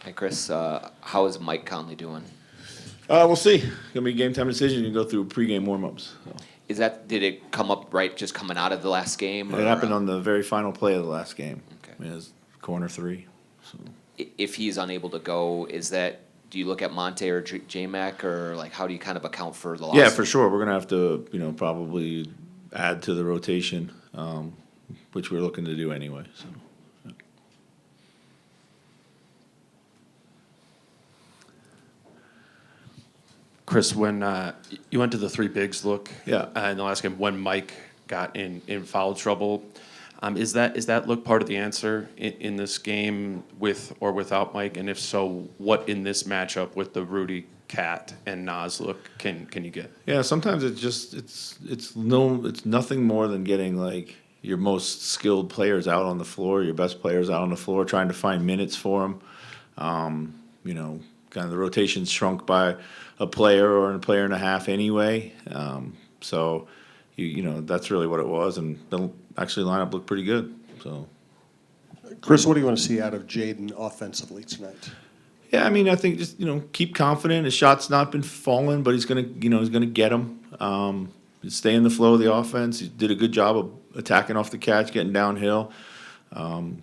Hey, Chris, how is Mike Conley doing? We'll see. Gonna be game time decision. You can go through pregame warm-ups. So. Did it come up right just coming out of the last game? It happened on the very final play of the last game. Okay. I mean, it was corner 3. So. If he's unable to go, do you look at Monte or J-Mac, or like how do you kind of account for the loss? Yeah, for sure. We're gonna have to, probably add to the rotation, which we're looking to do anyway. So. Chris, when you went to the three bigs look Yeah. in the last game, when Mike got in foul trouble, is that look part of the answer in this game with or without Mike? And if so, what in this matchup with the Rudy, Cat, and Nas look can you get? Yeah, sometimes it's nothing more than getting like your most skilled players out on the floor, your best players out on the floor, trying to find minutes for them. Kind of the rotation's shrunk by a player or a player and a half anyway. So that's really what it was, and the actually lineup looked pretty good. So, Chris, what do you want to see out of Jaden offensively tonight? yeah, I mean, I think just keep confident. His shot's not been falling, but he's gonna get them. Stay in the flow of the offense. He did a good job of attacking off the catch, getting downhill.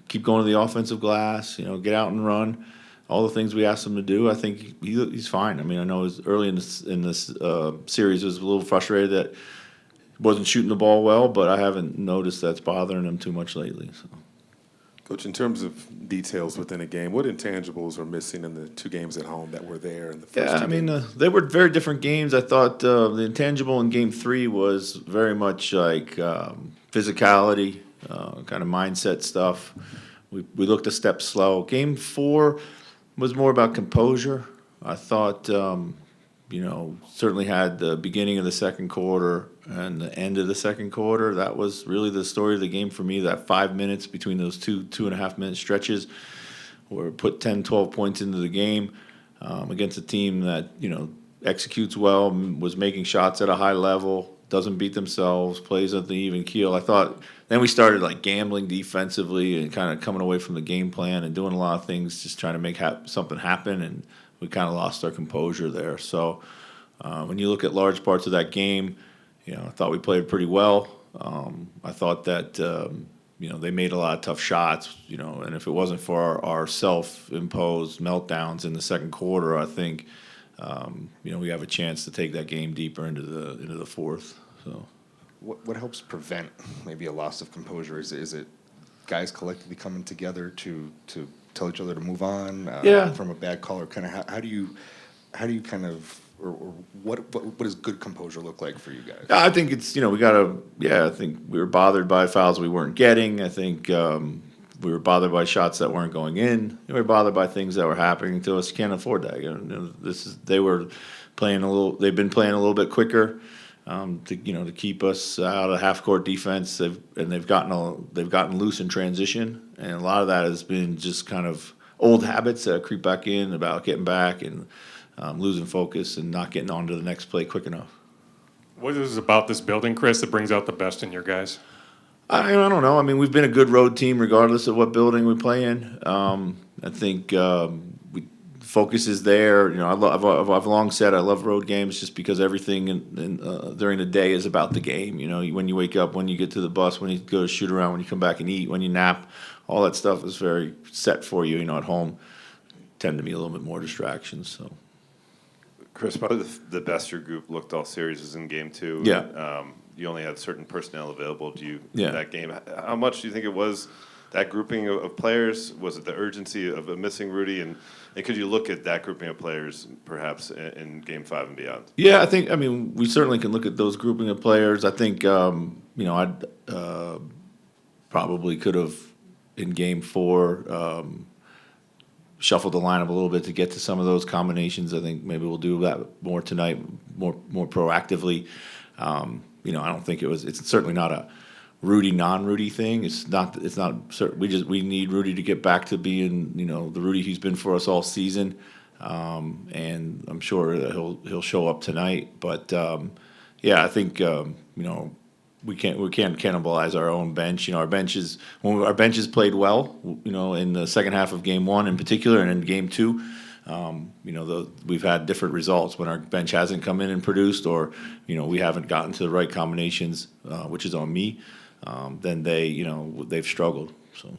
Keep going to the offensive glass. Get out and run. All the things we asked him to do, I think he's fine. I mean, I know it was early in this series, was a little frustrated that he wasn't shooting the ball well, but I haven't noticed that's bothering him too much lately. So. Coach, in terms of details within a game, what intangibles are missing in the 2 games at home that were there in the first? Yeah, I mean, they were very different games. I thought the intangible in Game 3 was very much like physicality, kind of mindset stuff. We looked a step slow. Game 4 was more about composure. I thought, certainly had the beginning of the second quarter and the end of the second quarter. That was really the story of the game for me, that 5 minutes between those 2.5-minute stretches where it put 10, 12 points into the game against a team that, executes well, was making shots at a high level, doesn't beat themselves, plays at the even keel. I thought then we started like gambling defensively and kind of coming away from the game plan and doing a lot of things, just trying to make something happen, and we kind of lost our composure there. So when you look at large parts of that game, I thought we played pretty well. I thought that they made a lot of tough shots, and if it wasn't for our self-imposed meltdowns in the second quarter, I think we have a chance to take that game deeper into the fourth. So. What helps prevent maybe a loss of composure? Is it guys collectively coming together to tell each other to move on from a bad call, or kind of how do you kind of or what does good composure look like for you guys? I think it's we gotta I think we were bothered by fouls we weren't getting. I think we were bothered by shots that weren't going in. We were bothered by things that were happening to us. Can't afford that. They've been playing a little bit quicker. To keep us out of half-court defense, they've gotten loose in transition, and a lot of that has been just kind of old habits that creep back in about getting back and losing focus and not getting on to the next play quick enough. What is it about this building, Chris, that brings out the best in your guys? I don't know. I mean, we've been a good road team regardless of what building we play in. I think focus is there. I've long said I love road games just because everything during the day is about the game. When you wake up, when you get to the bus, when you go to shoot around, when you come back and eat, when you nap, all that stuff is very set for you. At home, tend to be a little bit more distractions. So, Chris, probably the best your group looked all series is in Game 2. Yeah. You only had certain personnel available to you Yeah. in that game. How much do you think it was that grouping of players? Was it the urgency of a missing Rudy? And could you look at that grouping of players perhaps in Game 5 and beyond? Yeah, we certainly can look at those grouping of players. I think, I'd probably could have, in Game 4, shuffled the lineup a little bit to get to some of those combinations. I think maybe we'll do that more tonight, more proactively. I don't think it's certainly not a Rudy non-Rudy thing. It's not. We need Rudy to get back to being the Rudy he's been for us all season, and I'm sure that he'll show up tonight. But I think we can't cannibalize our own bench. You know, when our benches played well, you know, in the second half of game one in particular, and in game two, you know, we've had different results when our bench hasn't come in and produced, or you know, we haven't gotten to the right combinations, which is on me. Then they've struggled. So.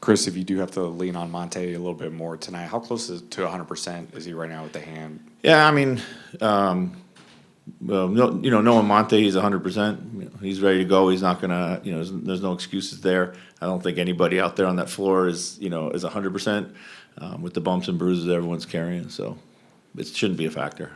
Chris, if you do have to lean on Monte a little bit more tonight, how close to 100% is he right now with the hand? Yeah, I mean, well, no, you know, knowing Monte, he's 100%. He's ready to go. He's not gonna, you know, there's no excuses there. I don't think anybody out there on that floor is 100% with the bumps and bruises everyone's carrying. So it shouldn't be a factor.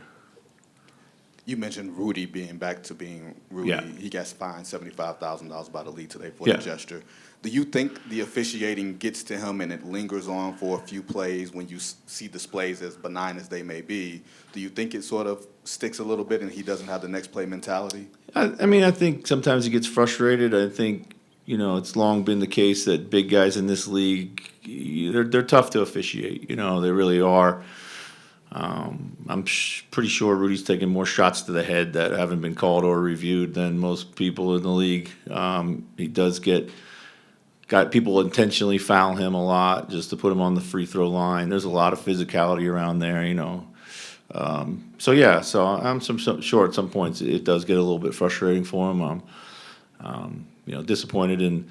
You mentioned Rudy being back to being Rudy. Yeah. He got fined $75,000 by the league today for Yeah. the gesture. Do you think the officiating gets to him and it lingers on for a few plays when you see displays as benign as they may be? Do you think it sort of sticks a little bit and he doesn't have the next play mentality? I mean, I think sometimes he gets frustrated. I think, you know, it's long been the case that big guys in this league, they're tough to officiate. You know, they really are. I'm pretty sure Rudy's taken more shots to the head that haven't been called or reviewed than most people in the league. He does got people intentionally foul him a lot just to put him on the free throw line. There's a lot of physicality around there, you know. So I'm sure at some points it does get a little bit frustrating for him. You know, disappointed in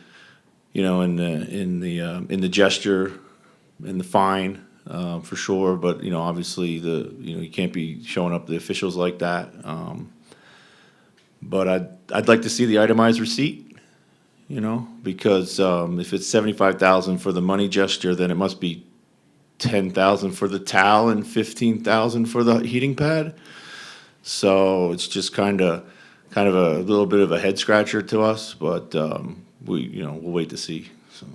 the gesture, in the fine. For sure, but you know, obviously you can't be showing up the officials like that. But I'd like to see the itemized receipt, you know, because if it's $75,000 for the money gesture, then it must be $10,000 for the towel and $15,000 for the heating pad. So it's just kind of a little bit of a head scratcher to us, but we'll wait to see. So.